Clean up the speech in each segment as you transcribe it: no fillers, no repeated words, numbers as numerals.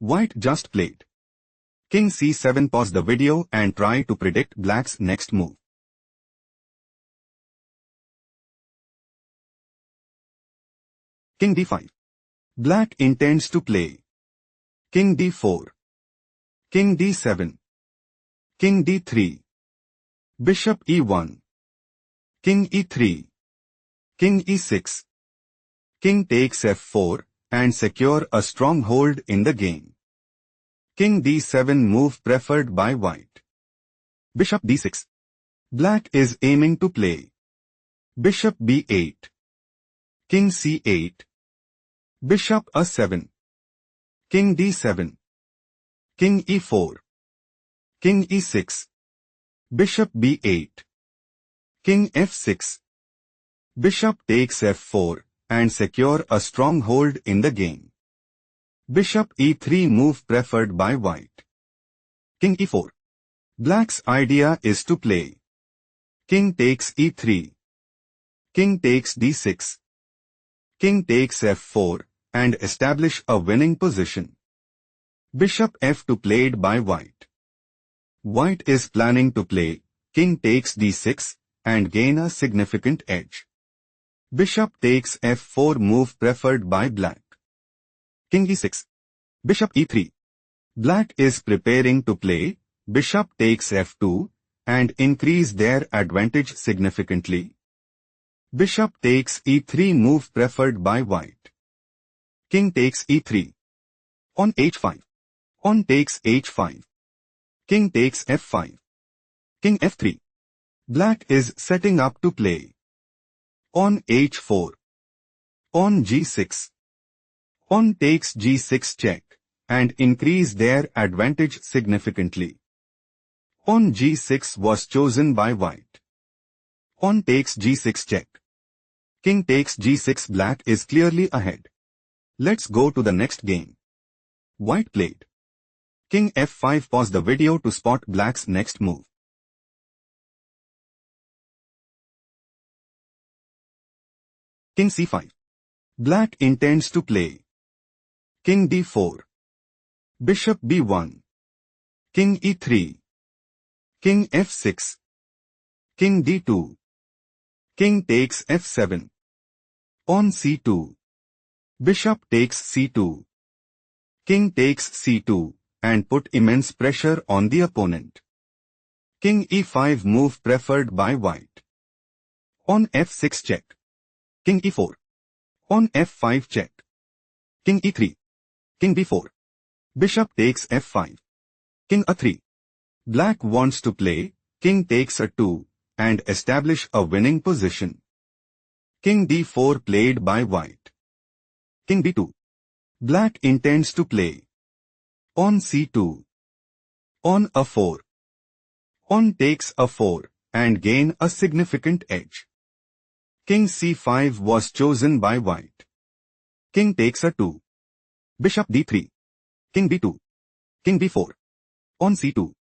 White just played. King c7. Pause the video and try to predict black's next move. King d5. Black intends to play. King d4. King d7. King d3. Bishop e1. King e3. King e6. King takes f4 and secure a stronghold in the game. King d7 move preferred by white. Bishop d6. Black is aiming to play. Bishop b8. King c8. Bishop a7. King d7. King e4. King e6. Bishop b8. King f6. Bishop takes f4 and secure a stronghold in the game. Bishop e3 move preferred by white. King e4. Black's idea is to play. King takes e3. King takes d6. King takes f4 and establish a winning position. Bishop f2 played by white. White is planning to play king takes d6 and gain a significant edge. Bishop takes f4 move preferred by black. King e6. Bishop e3. Black is preparing to play bishop takes f2 and increase their advantage significantly. Bishop takes e3 move preferred by white. King takes e3. On h5. On takes h5. King takes f5. King f3. Black is setting up to play. On h4. On g6. On takes g6 check and increase their advantage significantly. On g6 was chosen by white. On takes g6 check. King takes g6. Black is clearly ahead. Let's go to the next game. White played. King f5. Pause the video to spot black's next move. King c5. Black intends to play. King d4. Bishop b1. King e3. King f6. King d2. King takes f7. On c2. Bishop takes c2. King takes c2 and put immense pressure on the opponent. King e5 move preferred by white. On f6 check. King e4. On f5 check. King e3. King b4. Bishop takes f5. King a3. Black wants to play king takes a2 and establish a winning position. King d4 played by white. King b2. Black intends to play. On c2. On a4. On takes a4 and gain a significant edge. King c5 was chosen by white. King takes a2. Bishop d3. King b2. King b4. On c2.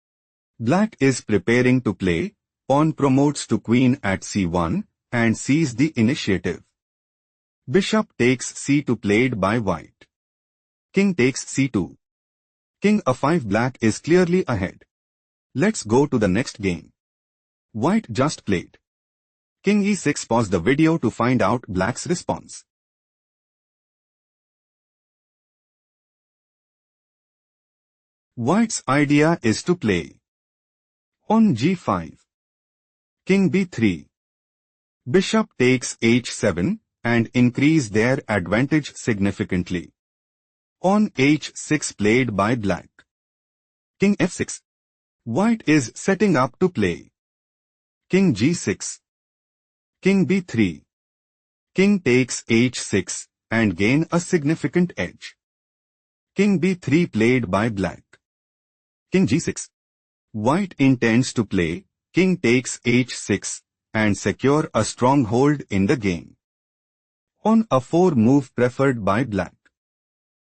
Black is preparing to play. Pawn promotes to queen at c1 and seize the initiative. Bishop takes c2 played by white. King takes c2. King a5. Black is clearly ahead. Let's go to the next game. White just played. King e6. Pause the video to find out black's response. White's idea is to play. On g5. King b3. Bishop takes h7 and increase their advantage significantly. On h6 played by black. King f6. White is setting up to play. King g6. King b3. King takes h6 and gain a significant edge. King b3 played by black. King g6. White intends to play king takes h6 and secure a stronghold in the game. On a4 move preferred by black.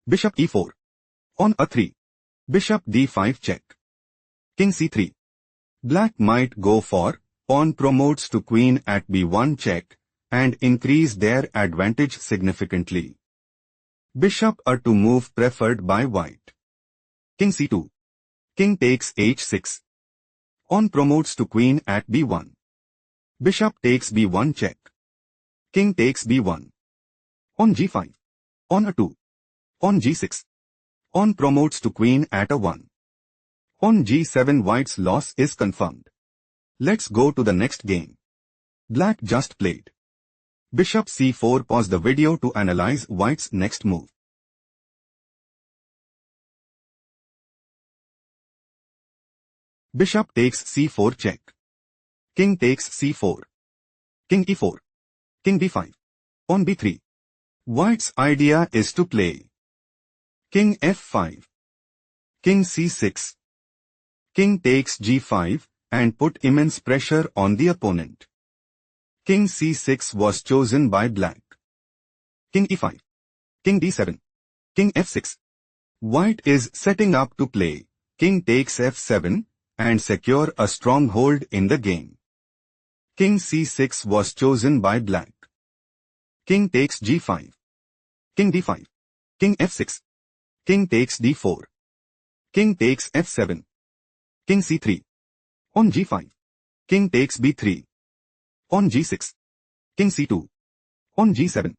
Bishop e4. On a3. Bishop d5 check. King c3. Black might go for pawn promotes to queen at b1 check and increase their advantage significantly. Bishop a2 move preferred by white. King c2. King takes h6. Pawn promotes to queen at b1. Bishop takes b1 check. King takes b1. Pawn g5. Pawn a2. Pawn g6. Pawn promotes to queen at a1. Pawn g7. White's loss is confirmed. Let's go to the next game. Black just played. Bishop c4. Pause the video to analyze White's next move. Bishop takes c4 check. King takes c4. King e4. King b5. Pawn b3. White's idea is to play King f5. King c6. King takes g5 and put immense pressure on the opponent. King c6 was chosen by Black. King e5. King d7. King f6. White is setting up to play King takes f7 and secure a stronghold in the game. King c6 was chosen by Black. King takes g5. King d5. King f6. King takes d4. King takes f7. King c3. Pawn g5. King takes b3. Pawn g6. King c2. Pawn g7.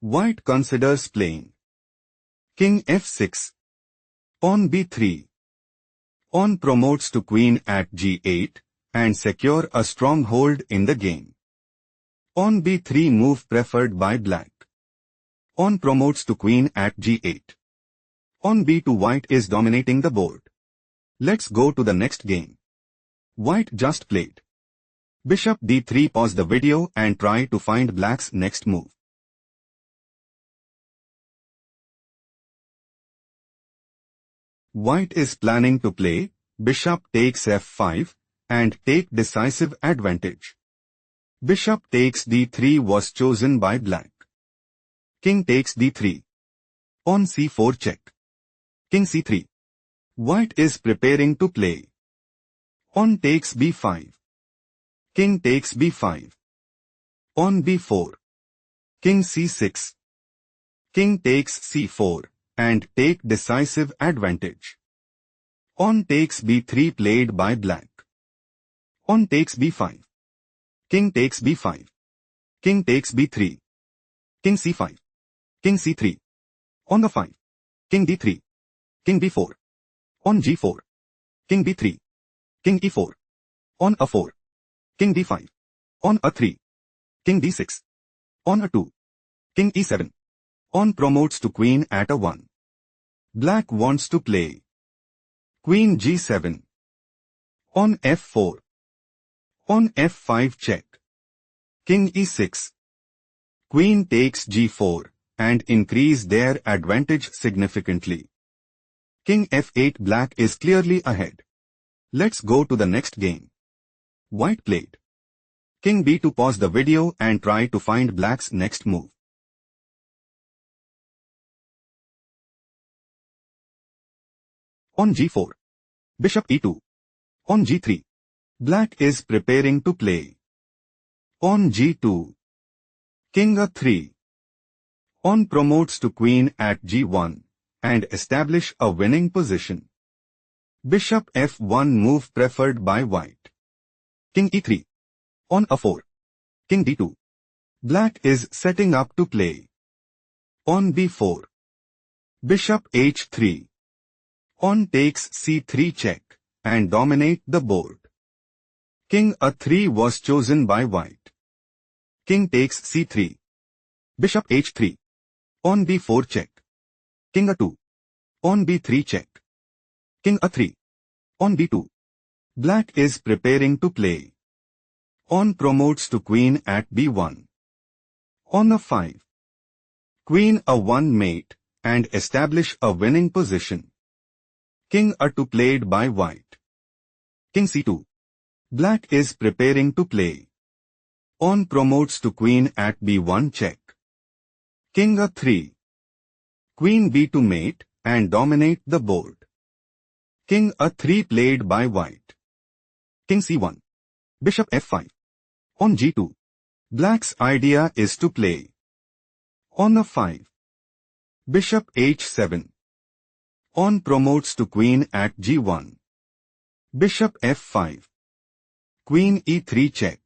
White considers playing King f6. Pawn b3. Pawn promotes to queen at g8 and secure a stronghold in the game. Pawn b3 move preferred by Black. Pawn promotes to queen at g8. Pawn b2. White is dominating the board. Let's go to the next game. White just played. Bishop d3. Pause the video and try to find Black's next move. White is planning to play Bishop takes f5 and take decisive advantage. Bishop takes d3 was chosen by Black. King takes d3. Pawn c4 check. King c3. White is preparing to play Pawn takes b5. King takes b5. Pawn b4. King c6. King takes c4 and take decisive advantage. Pawn takes b3 played by Black. Pawn takes b5. King takes b5. King takes b3. King c5. King c3. Pawn a5. King d3. King b4. Pawn g4. King b3. King e4. Pawn a4. King d5. Pawn a3. King d6. Pawn a2. King e7. Pawn promotes to queen at a1. Black wants to play Queen g7. Pawn f4. Pawn f5 check. King e6. Queen takes g4 and increase their advantage significantly. King f8. Black is clearly ahead. Let's go to the next game. White played King b2. Pause the video and try to find Black's next move. Pawn g4. Bishop e2. Pawn g3. Black is preparing to play Pawn g2. King a3. Pawn promotes to queen at g1 and establish a winning position. Bishop f1 move preferred by White. King e3. Pawn a4. King d2. Black is setting up to play Pawn b4. Bishop h3. Pawn takes c3 check and dominate the board. King a3 was chosen by White. King takes c3. Bishop h3. Pawn b4 check. King a2. Pawn b3 check. King a3. Pawn b2. Black is preparing to play Pawn promotes to queen at b1. Pawn a5. Queen a1 mate and establish a winning position. King a2 played by White. King c2. Black is preparing to play Pawn promotes to queen at b1 check. King a3. Queen b2 mate and dominate the board. King a3 played by White. King c1. Bishop f5. Pawn g2. Black's idea is to play Pawn a5. Bishop h7. Pawn promotes to queen at g1. Bishop f5. Queen e3 check.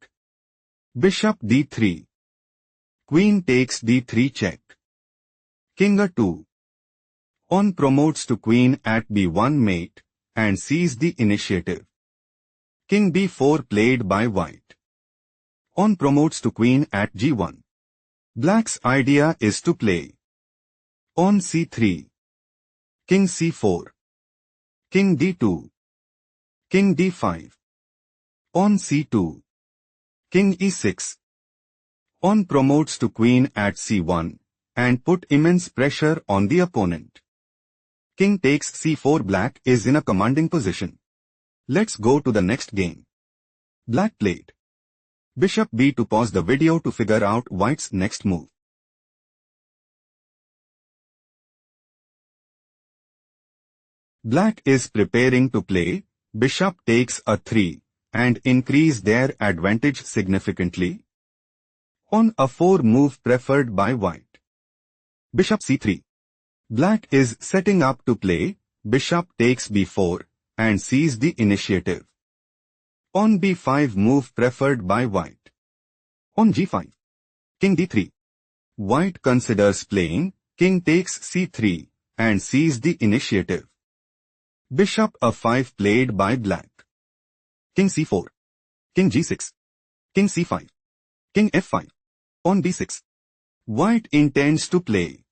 Bishop d3. Queen takes d3 check. King a2. Pawn promotes to queen at b1 mate and sees the initiative. King b4 played by white. Pawn promotes to queen at g1. Black's idea is to play pawn c3. King c4. King d2. King d5. Pawn c2. King e6. Pawn promotes to queen at c1 and put immense pressure on the opponent. King takes c4. Black is in a commanding position. Let's go to the next game. Black played bishop b2. Pause the video to figure out white's next move. Black is preparing to play bishop takes a3 and increase their advantage significantly. Pawn a4 move preferred by white. Bishop c3. Black is setting up to play bishop takes b4 and sees the initiative. Pawn b5 move preferred by white. Pawn g5. King d3. White considers playing king takes c3 and sees the initiative. Bishop a5 played by black. King c4. King g6. King c5. King f5. Pawn b6. White intends to play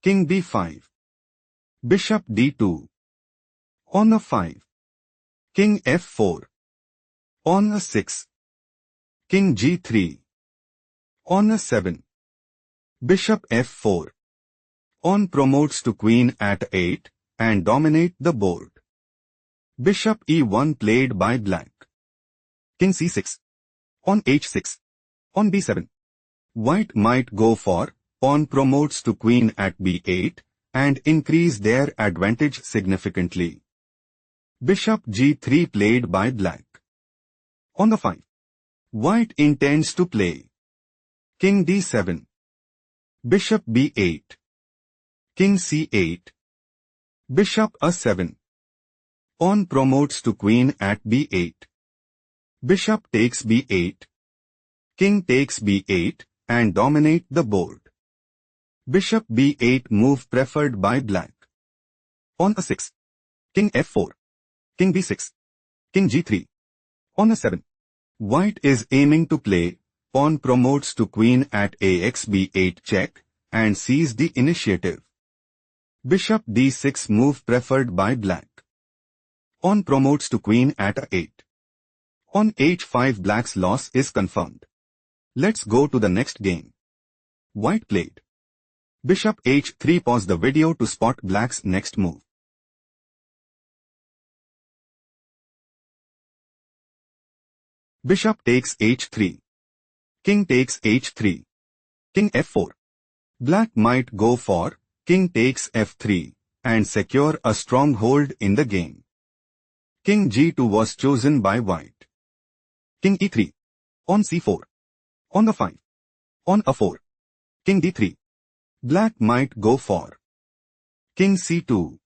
king b5. Bishop d2. Pawn a5. King f4. Pawn a6. King g3. Pawn a7. Bishop f4. Pawn promotes to queen at 8 and dominate the board. Bishop e1 played by black. King c6. Pawn h6. Pawn b7. White might go for pawn promotes to queen at b8 and increase their advantage significantly. Bishop g3 played by black. On the 5. White intends to play king d7. Bishop b8. King c8. Bishop a7. Pawn promotes to queen at b8. Bishop takes b8. King takes b8 and dominate the board. Bishop b8 move preferred by black. Pawn a6. King f4. King b6. King g3. Pawn a7. White is aiming to play pawn promotes to queen at ax b8 check and sees the initiative. Bishop d6 move preferred by black. Pawn promotes to queen at a8. On h5 black's loss is confirmed. Let's go to the next game. White played bishop h3. Pause the video to spot black's next move. Bishop takes h3. King takes h3. King f4. Black might go for king takes f3 and secure a stronghold in the game. King g2 was chosen by white. King e3. On c4. On the 5. On a4. King d3. Black might go for king c2.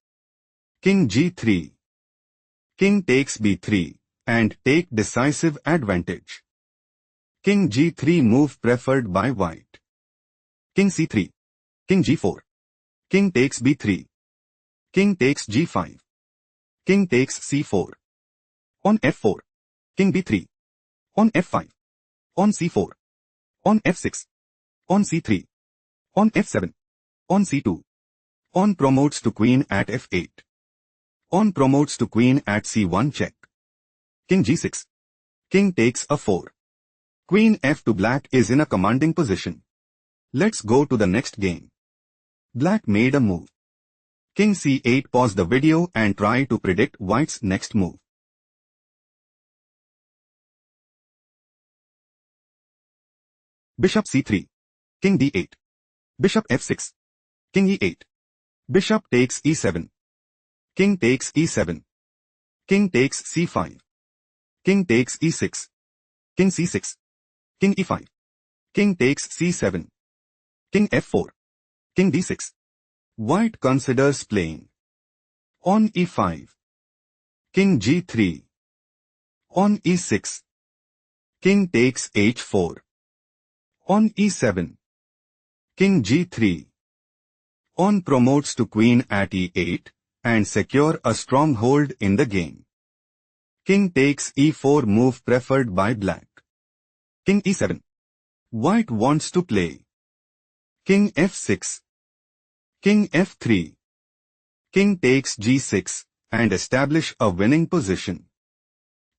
King g3. King takes b3 and take decisive advantage. King g3 move preferred by white. King c3. King g4. King takes b3. King takes g5. King takes c4. On f4. King b3. On f5. On c4. On f6. On c3. On f7. On c2. On promotes to queen at f8. On promotes to queen at c1 check. King g6. King takes a4. Queen f2. Black is in a commanding position. Let's go to the next game. Black made a move. King c8. Pause the video and try to predict white's next move. Bishop c3. King d8. Bishop f6. King e8. Bishop takes e7. King takes e7. King takes c5. King takes e6. King c6. King e5. King takes c7. King f4. King d6. White considers playing On e5. King g3. On e6. King takes h4. On e7. King g3. On promotes to queen at e8 and secure a stronghold in the game. King takes e4 move preferred by black. King e7. White wants to play. King f6. King f3. King takes g6 and establish a winning position.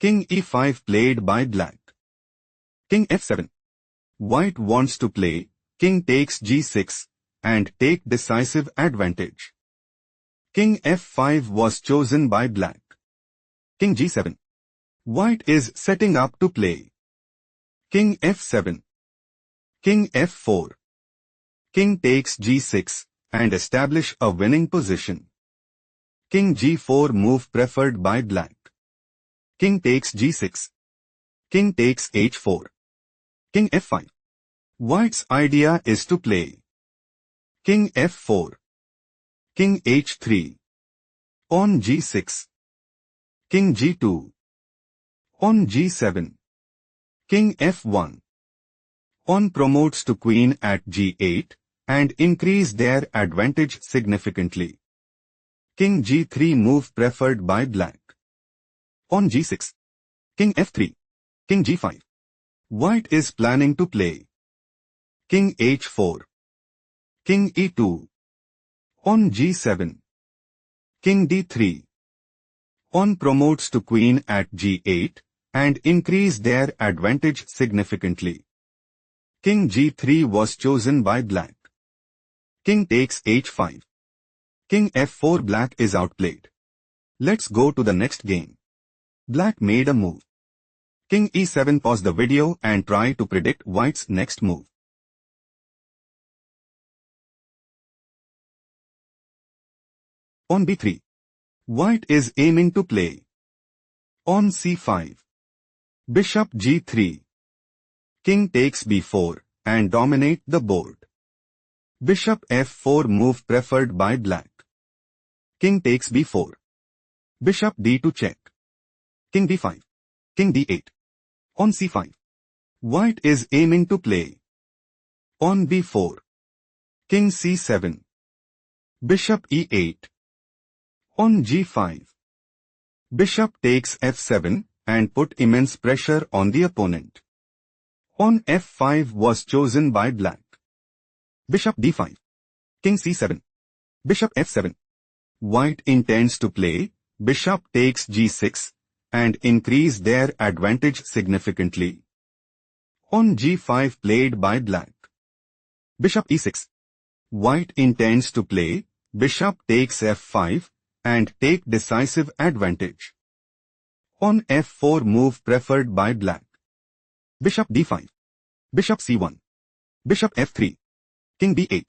King e5 played by black. King f7. White wants to play. King takes g6 and take decisive advantage. King f5 was chosen by black. King g7. White is setting up to play. King f7. King f4. King takes g6 and establish a winning position. King g4 move preferred by black. King takes g6. King takes h4. King f5. White's idea is to play. King f4. King h3. On g6. King g2. On g7. King f1. On promotes to queen at g8 and increase their advantage significantly. King g3 move preferred by black. On g6. King f3. King g5. White is planning to play. King h4. King e2. On g7. King d3. On promotes to queen at g8 and increase their advantage significantly. King g3 was chosen by black. King takes h5. King f4. Black is outplayed. Let's go to the next game. Black made a move. King e7. Pause the video and try to predict white's next move. On b3. White is aiming to play. On c5. Bishop g3. King takes b4 and dominate the board. Bishop f4 move preferred by black. King takes b4. Bishop d2 check. King d5. King d8. On c5. White is aiming to play. On b4. King c7. Bishop e8. On g5. Bishop takes f7 and put immense pressure on the opponent. On f5 was chosen by black. Bishop d5. King c7. Bishop f7. White intends to play. Bishop takes g6 and increase their advantage significantly. On g5 played by black. Bishop e6. White intends to play. Bishop takes f5 and take decisive advantage. On f4 move preferred by black. Bishop d5. Bishop c1. Bishop f3. King b8.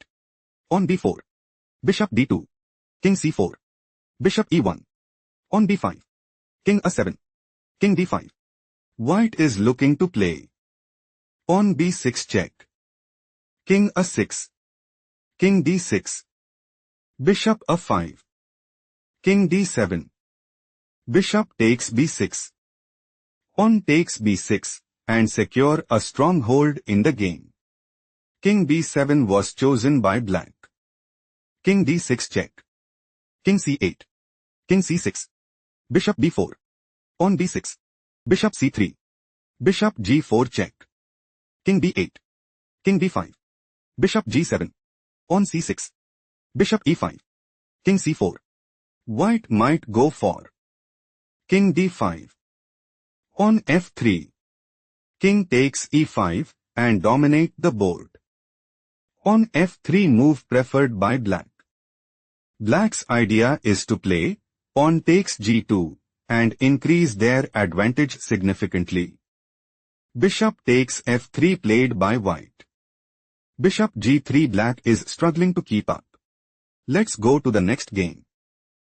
On b4. Bishop d2. King c4. Bishop e1. On b5. King a7. King d5. White is looking to play. On b6 check. King a6. King d6. Bishop a5. King d7. Bishop takes b6. On takes b6 and secure a stronghold in the game. King b7 was chosen by black. King d6 check. King c8. King c6. Bishop b4. On b6. Bishop c3. Bishop g4 check. King b8. King d5. Bishop g7. On c6. Bishop e5. King c4. White might go for King d5. On f3. King takes e5 and dominate the board. On f3 move preferred by black. Black's idea is to play pawn takes g2 and increase their advantage significantly. Bishop takes f3 played by white. Bishop g3. Black is struggling to keep up. Let's go to the next game.